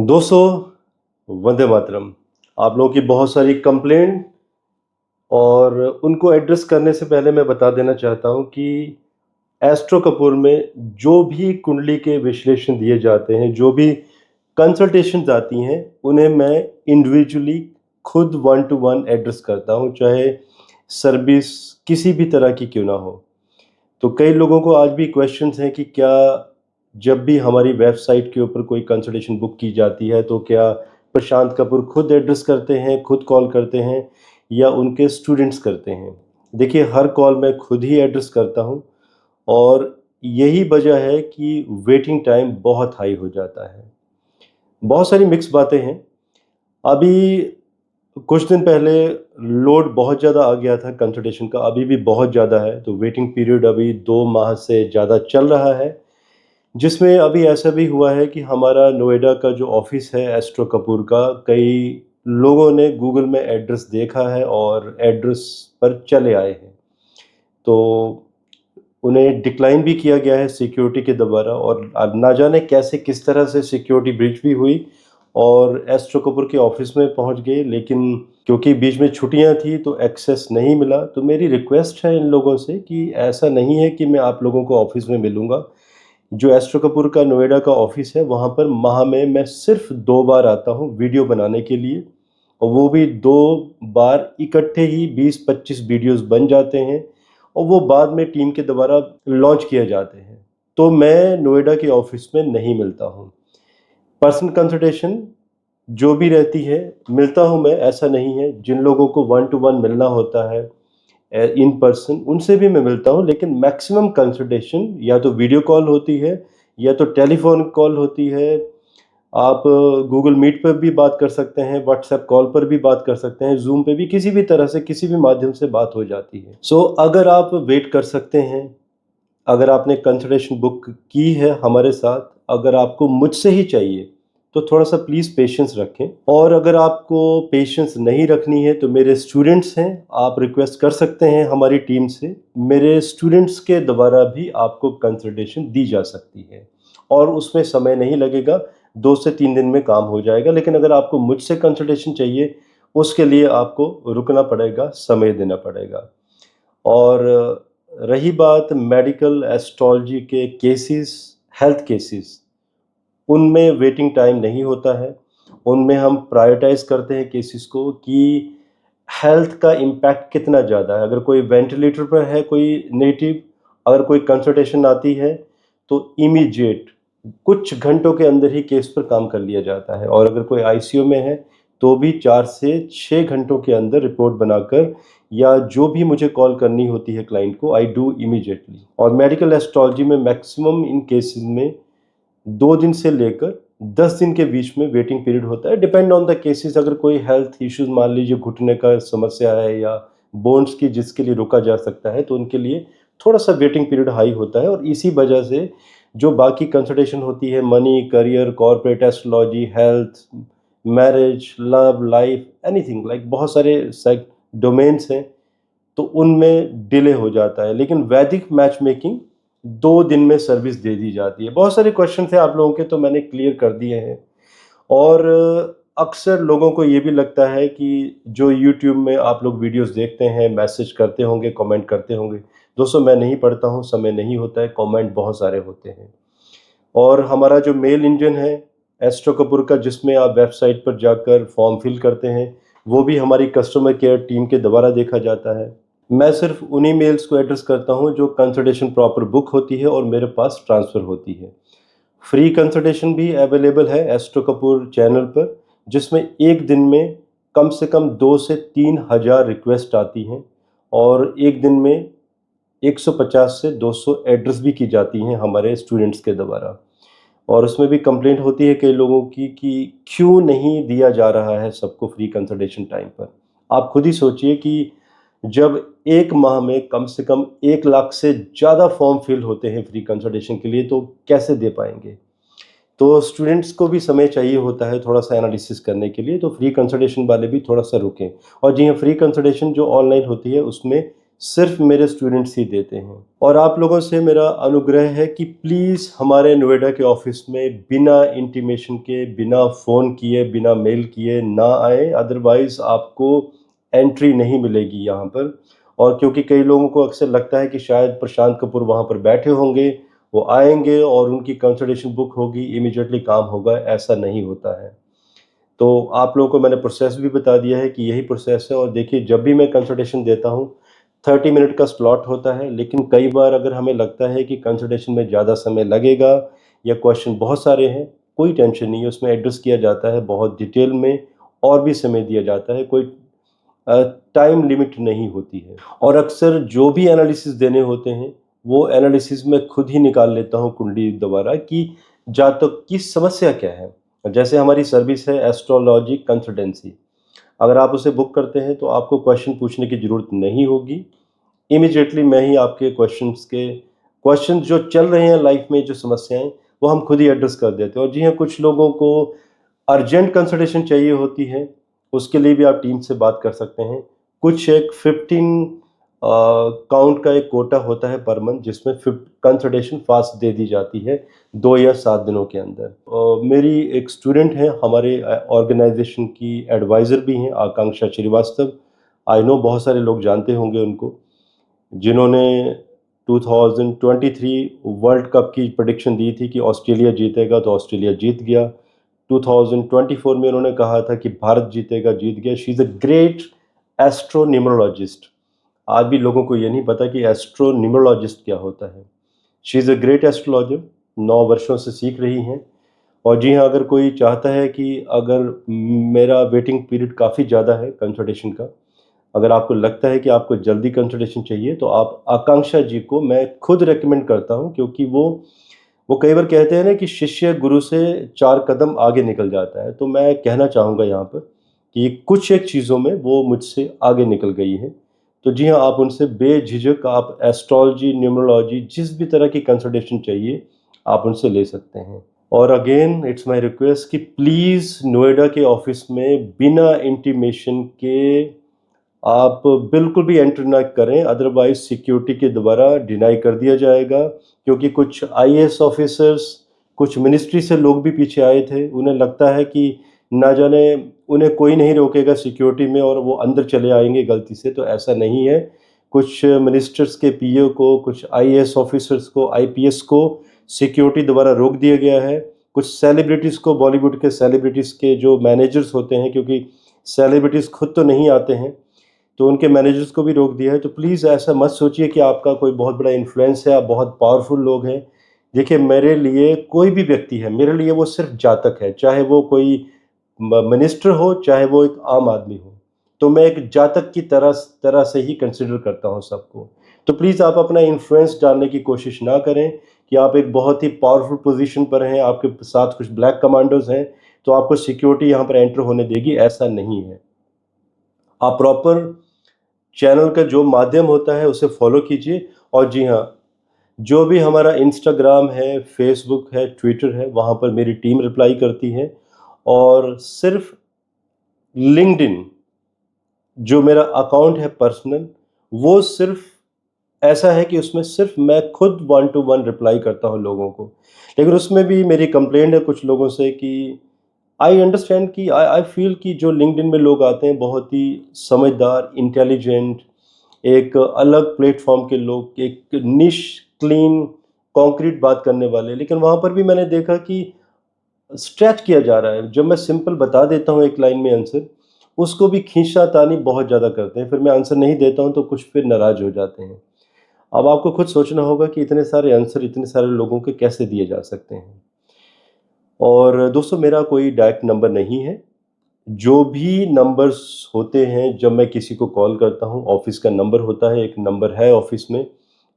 दोस्तों, वंदे मातरम। आप लोगों की बहुत सारी कंप्लेंट और उनको एड्रेस करने से पहले मैं बता देना चाहता हूँ कि एस्ट्रो कपूर में जो भी कुंडली के विश्लेषण दिए जाते हैं, जो भी कंसल्टेशंस आती हैं, उन्हें मैं इंडिविजुअली खुद वन टू वन एड्रेस करता हूँ, चाहे सर्विस किसी भी तरह की क्यों ना हो। तो कई लोगों को आज भी क्वेश्चंस हैं कि क्या जब भी हमारी वेबसाइट के ऊपर कोई कंसल्टेशन बुक की जाती है तो क्या प्रशांत कपूर खुद एड्रेस करते हैं, खुद कॉल करते हैं या उनके स्टूडेंट्स करते हैं? देखिए, हर कॉल मैं खुद ही एड्रेस करता हूँ और यही वजह है कि वेटिंग टाइम बहुत हाई हो जाता है। बहुत सारी मिक्स बातें हैं। अभी कुछ दिन पहले लोड बहुत ज़्यादा आ गया था कंसल्टेशन का, अभी भी बहुत ज़्यादा है, तो वेटिंग पीरियड अभी 2 माह से ज़्यादा चल रहा है। जिसमें अभी ऐसा भी हुआ है कि हमारा नोएडा का जो ऑफ़िस है एस्ट्रो कपूर का, कई लोगों ने गूगल में एड्रेस देखा है और एड्रेस पर चले आए हैं। तो उन्हें डिक्लाइन भी किया गया है सिक्योरिटी के द्वारा और ना जाने कैसे किस तरह से सिक्योरिटी ब्रीच भी हुई और एस्ट्रो कपूर के ऑफ़िस में पहुंच गए, लेकिन क्योंकि बीच में छुट्टियां थी तो एक्सेस नहीं मिला। तो मेरी रिक्वेस्ट है इन लोगों से कि ऐसा नहीं है कि मैं आप लोगों को ऑफ़िस में मिलूँगा। जो एस्ट्रो कपूर का नोएडा का ऑफ़िस है, वहाँ पर माह में मैं सिर्फ़ 2 बार आता हूँ वीडियो बनाने के लिए और वो भी 2 बार इकट्ठे ही 20-25 वीडियोज़ बन जाते हैं और वो बाद में टीम के द्वारा लॉन्च किए जाते हैं। तो मैं नोएडा के ऑफ़िस में नहीं मिलता हूँ। पर्सनल कंसल्टेशन जो भी रहती है, मिलता हूँ मैं, ऐसा नहीं है। जिन लोगों को वन टू वन मिलना होता है इन पर्सन, उनसे भी मैं मिलता हूँ, लेकिन मैक्सिमम कंसल्टेशन या तो वीडियो कॉल होती है या तो टेलीफोन कॉल होती है। आप गूगल मीट पर भी बात कर सकते हैं, व्हाट्सएप कॉल पर भी बात कर सकते हैं, ज़ूम पे भी, किसी भी तरह से किसी भी माध्यम से बात हो जाती है। सो अगर आप वेट कर सकते हैं, अगर आपने कंसल्टेशन बुक की है हमारे साथ, अगर आपको मुझसे ही चाहिए तो थोड़ा-सा प्लीज़ पेशेंस रखें और अगर आपको पेशेंस नहीं रखनी है तो मेरे स्टूडेंट्स हैं, आप रिक्वेस्ट कर सकते हैं हमारी टीम से। मेरे स्टूडेंट्स के द्वारा भी आपको कंसल्टेशन दी जा सकती है और उसमें समय नहीं लगेगा, 2 से 3 दिन में काम हो जाएगा। लेकिन अगर आपको मुझसे कंसल्टेशन चाहिए, उसके लिए आपको रुकना पड़ेगा, समय देना पड़ेगा। और रही बात मेडिकल एस्ट्रोलॉजी के केसेस, हेल्थ केसेस, उनमें वेटिंग टाइम नहीं होता है। उनमें हम प्रायोरिटाइज़ करते हैं केसेस को कि हेल्थ का इम्पैक्ट कितना ज़्यादा है। अगर कोई वेंटिलेटर पर है, कोई नेटिव, अगर कोई कंसल्टेशन आती है, तो इमीडिएट कुछ घंटों के अंदर ही केस पर काम कर लिया जाता है और अगर कोई आईसीयू में है, तो भी 4 से 6 घंटों के अंदर रिपोर्ट बनाकर या जो भी मुझे कॉल करनी होती है क्लाइंट को, आई डू इमीडिएटली। और मेडिकल एस्ट्रोलॉजी में मैक्सिमम इन केसेस में 2 दिन से लेकर 10 दिन के बीच में वेटिंग पीरियड होता है, डिपेंड ऑन द केसेस। अगर कोई हेल्थ इश्यूज़, मान लीजिए घुटने का समस्या है या बोन्स की, जिसके लिए रुका जा सकता है, तो उनके लिए थोड़ा-सा वेटिंग पीरियड हाई होता है और इसी वजह से जो बाकी कंसल्टेशन होती है, money, career, corporate astrology, health, marriage, love, life, anything like बहुत सारे डोमेन्स हैं, तो उनमें डिले हो जाता है। लेकिन वैदिक मैच मेकिंग 2 दिन में सर्विस दे दी जाती है। बहुत सारे क्वेश्चन थे आप लोगों के, तो मैंने क्लियर कर दिए हैं। और अक्सर लोगों को ये भी लगता है कि जो यूट्यूब में आप लोग वीडियोस देखते हैं, मैसेज करते होंगे, कमेंट करते होंगे। दोस्तों, मैं नहीं पढ़ता हूँ, समय नहीं होता है, कमेंट बहुत सारे होते हैं। और हमारा जो मेल इंजन है एस्ट्रो कपूर का, जिसमें आप वेबसाइट पर जाकर फॉर्म फिल करते हैं, वो भी हमारी कस्टमर केयर टीम के द्वारा देखा जाता है। मैं सिर्फ उन्हीं मेल्स को एड्रेस करता हूँ जो कंसल्टेशन प्रॉपर बुक होती है और मेरे पास ट्रांसफ़र होती है। फ्री कंसल्टेशन भी अवेलेबल है एस्ट्रो कपूर चैनल पर, जिसमें एक दिन में कम से कम 2 से 3 हज़ार रिक्वेस्ट आती हैं और एक दिन में 150 से 200 एड्रेस भी की जाती हैं हमारे स्टूडेंट्स के द्वारा। और उसमें भी कंप्लेंट होती है कई लोगों की कि क्यों नहीं दिया जा रहा है सबको फ्री कंसल्टेशन टाइम पर। आप खुद ही सोचिए कि जब 1 माह में कम से कम 1 लाख से ज़्यादा फॉर्म फिल होते हैं फ्री कंसल्टेशन के लिए, तो कैसे दे पाएँगे? तो स्टूडेंट्स को भी समय चाहिए होता है थोड़ा-सा एनालिसिस करने के लिए, तो फ्री कंसल्टेशन वाले भी थोड़ा-सा रुकें। और जी हाँ, फ्री कंसल्टेशन जो ऑनलाइन होती है, उसमें सिर्फ मेरे स्टूडेंट्स ही देते हैं। और आप लोगों से मेरा अनुग्रह है कि प्लीज़ हमारे नोएडा के ऑफिस में बिना इंटीमेशन के, बिना फ़ोन किए, बिना मेल किए ना आए, अदरवाइज़ आपको एंट्री नहीं मिलेगी यहाँ पर। और क्योंकि कई लोगों को अक्सर लगता है कि शायद प्रशांत कपूर वहाँ पर बैठे होंगे, वो आएंगे और उनकी कंसल्टेशन बुक होगी, इमीडिएटली काम होगा, ऐसा नहीं होता है। तो आप लोगों को मैंने प्रोसेस भी बता दिया है कि यही प्रोसेस है। और देखिए, जब भी मैं कंसल्टेशन देता हूँ 30 मिनट का स्लॉट होता है, लेकिन कई बार अगर हमें लगता है कि कंसल्टेशन में ज़्यादा समय लगेगा या क्वेश्चन बहुत सारे हैं, कोई टेंशन नहीं है, उसमें एड्रेस किया जाता है बहुत डिटेल में और भी समय दिया जाता है, कोई टाइम लिमिट नहीं होती है। और अक्सर जो भी एनालिसिस देने होते हैं, वो एनालिसिस मैं खुद ही निकाल लेता हूँ कुंडली द्वारा कि जातक की समस्या क्या है। जैसे हमारी सर्विस है एस्ट्रोलॉजी कंसल्टेंसी, अगर आप उसे बुक करते हैं तो आपको क्वेश्चन पूछने की ज़रूरत नहीं होगी। इमीडिएटली मैं ही आपके क्वेश्चन जो चल रहे हैं लाइफ में, जो समस्याएँ, वो हम खुद ही एड्रेस कर देते हैं। और जी हाँ, कुछ लोगों को अर्जेंट कंसल्टेशन चाहिए होती है, उसके लिए भी आप टीम से बात कर सकते हैं। कुछ एक 15 काउंट का एक कोटा होता है पर मंथ, जिसमें कंसल्टेशन फास्ट दे दी जाती है 2 या 7 दिनों के अंदर। मेरी एक स्टूडेंट है, हमारे ऑर्गेनाइजेशन की एडवाइज़र भी हैं, आकांक्षा श्रीवास्तव। आई नो बहुत सारे लोग जानते होंगे उनको, जिन्होंने 2023 वर्ल्ड कप की प्रेडिक्शन दी थी कि ऑस्ट्रेलिया जीतेगा, तो ऑस्ट्रेलिया जीत गया। 2024 में उन्होंने कहा था कि भारत जीतेगा, जीत गया। She is a great astronumerologist. आज भी लोगों को ये नहीं पता कि एस्ट्रोन्यूमरोलॉजिस्ट क्या होता है। She is a great astrologer, 9 वर्षों से सीख रही हैं। और जी हाँ, अगर कोई चाहता है कि अगर मेरा वेटिंग पीरियड काफ़ी ज़्यादा है कंसल्टेशन का, अगर आपको लगता है कि आपको जल्दी कंसल्टेशन चाहिए, तो आप आकांक्षा जी को मैं खुद रेकमेंड करता हूँ, क्योंकि वो कई बार कहते हैं ना कि शिष्य गुरु से 4 कदम आगे निकल जाता है। तो मैं कहना चाहूँगा यहाँ पर कि कुछ एक चीज़ों में वो मुझसे आगे निकल गई हैं। तो जी हाँ, आप उनसे बेझिझक आप एस्ट्रोलॉजी, न्यूमरोलॉजी, जिस भी तरह की कंसल्टेशन चाहिए, आप उनसे ले सकते हैं। और अगेन इट्स माय रिक्वेस्ट कि प्लीज़ नोएडा के ऑफ़िस में बिना इंटीमेशन के आप बिल्कुल भी एंटर ना करें, अदरवाइज़ सिक्योरिटी के द्वारा डिनाई कर दिया जाएगा। क्योंकि कुछ आईएएस ऑफ़िसर्स, कुछ मिनिस्ट्री से लोग भी पीछे आए थे। उन्हें लगता है कि ना जाने उन्हें कोई नहीं रोकेगा सिक्योरिटी में और वो अंदर चले आएँगे गलती से, तो ऐसा नहीं है। कुछ मिनिस्टर्स के पीए को, कुछ आईएएस ऑफ़िसर्स को, आईपीएस को सिक्योरिटी द्वारा रोक दिया गया है। कुछ सेलिब्रिटीज़ को, बॉलीवुड के सेलिब्रिटीज़ के जो मैनेजर्स होते हैं, क्योंकि सेलिब्रिटीज़ खुद तो नहीं आते हैं, तो उनके मैनेजर्स को भी रोक दिया है। तो प्लीज़ ऐसा मत सोचिए कि आपका कोई बहुत बड़ा इन्फ्लुएंस है, आप बहुत पावरफुल लोग हैं। देखिए, मेरे लिए कोई भी व्यक्ति है, मेरे लिए वो सिर्फ़ जातक है, चाहे वो कोई मिनिस्टर हो, चाहे वो एक आम आदमी हो। तो मैं एक जातक की तरह तरह से ही कंसिडर करता हूँ सबको। तो प्लीज़ आप अपना इन्फ्लुएंस डालने की कोशिश ना करें कि आप एक बहुत ही पावरफुल पोज़ीशन पर हैं, आपके साथ कुछ ब्लैक कमांडोज़ हैं, तो आपको सिक्योरिटी यहाँ पर एंटर होने देगी, ऐसा नहीं है। आप प्रॉपर चैनल का जो माध्यम होता है उसे फॉलो कीजिए। और जी हाँ, जो भी हमारा इंस्टाग्राम है, फेसबुक है, ट्विटर है, वहाँ पर मेरी टीम रिप्लाई करती है। और सिर्फ लिंक्डइन, जो मेरा अकाउंट है पर्सनल, वो सिर्फ ऐसा है कि उसमें सिर्फ मैं खुद 1 टू 1 रिप्लाई करता हूँ लोगों को। लेकिन उसमें भी मेरी कंप्लेंट है कुछ लोगों से कि आई अंडरस्टैंड कि आई आई फ़ील कि जो लिंक्डइन में लोग आते हैं बहुत ही समझदार, इंटेलिजेंट, एक अलग प्लेटफ़ॉर्म के लोग, एक निश, क्लीन, कॉन्क्रीट बात करने वाले। लेकिन वहाँ पर भी मैंने देखा कि स्ट्रेच किया जा रहा है। जब मैं सिंपल बता देता हूँ एक लाइन में आंसर, उसको भी खींचा-तानी बहुत ज़्यादा करते हैं। फिर मैं आंसर नहीं देता हूँ तो कुछ फिर नाराज़ हो जाते हैं। अब आपको खुद सोचना होगा कि इतने सारे आंसर इतने सारे लोगों के कैसे दिए जा सकते हैं। और दोस्तों, मेरा कोई डायरेक्ट नंबर नहीं है। जो भी नंबर्स होते हैं, जब मैं किसी को कॉल करता हूँ, ऑफ़िस का नंबर होता है, एक नंबर है ऑफ़िस में,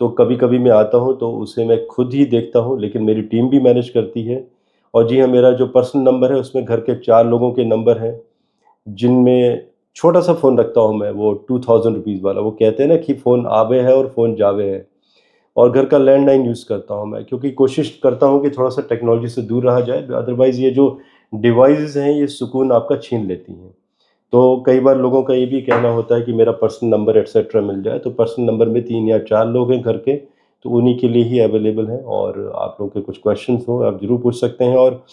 तो कभी-कभी मैं आता हूँ तो उसे मैं खुद ही देखता हूँ, लेकिन मेरी टीम भी मैनेज करती है। और जी हाँ, मेरा जो पर्सनल नंबर है उसमें घर के 4 लोगों के नंबर हैं, जिनमें छोटा-सा फ़ोन रखता हूँ मैं, वो ₹2000 वाला। वो कहते हैं ना कि फ़ोन आवे है और फ़ोन जावे है। और घर का लैंडलाइन यूज़ करता हूँ मैं, क्योंकि कोशिश करता हूँ कि थोड़ा-सा टेक्नोलॉजी से दूर रहा जाए, अदरवाइज़ ये जो डिवाइसेज़ हैं, ये सुकून आपका छीन लेती हैं। तो कई बार लोगों का ये भी कहना होता है कि मेरा पर्सनल नंबर एटसेट्रा मिल जाए, तो पर्सनल नंबर में 3 या 4 लोग हैं घर के, तो उन्हीं के लिए ही अवेलेबल है। और आप लोगों के कुछ क्वेश्चंस हो, आप ज़रूर पूछ सकते हैं। और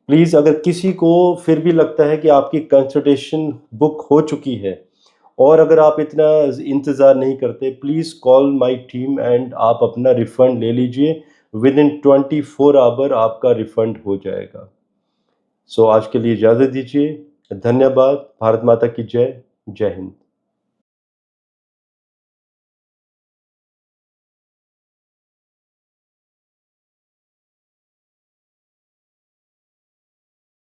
प्लीज़, अगर किसी को फिर भी लगता है कि आपकी कंसल्टेशन बुक हो चुकी है और अगर आप इतना इंतज़ार नहीं करते, please call my team and आप अपना रिफ़ंड ले लीजिए। विदिन 24 आवर आपका रिफ़ंड हो जाएगा। सो आज के लिए इजाज़त दीजिए। धन्यवाद। भारत माता की जय। जय हिंद।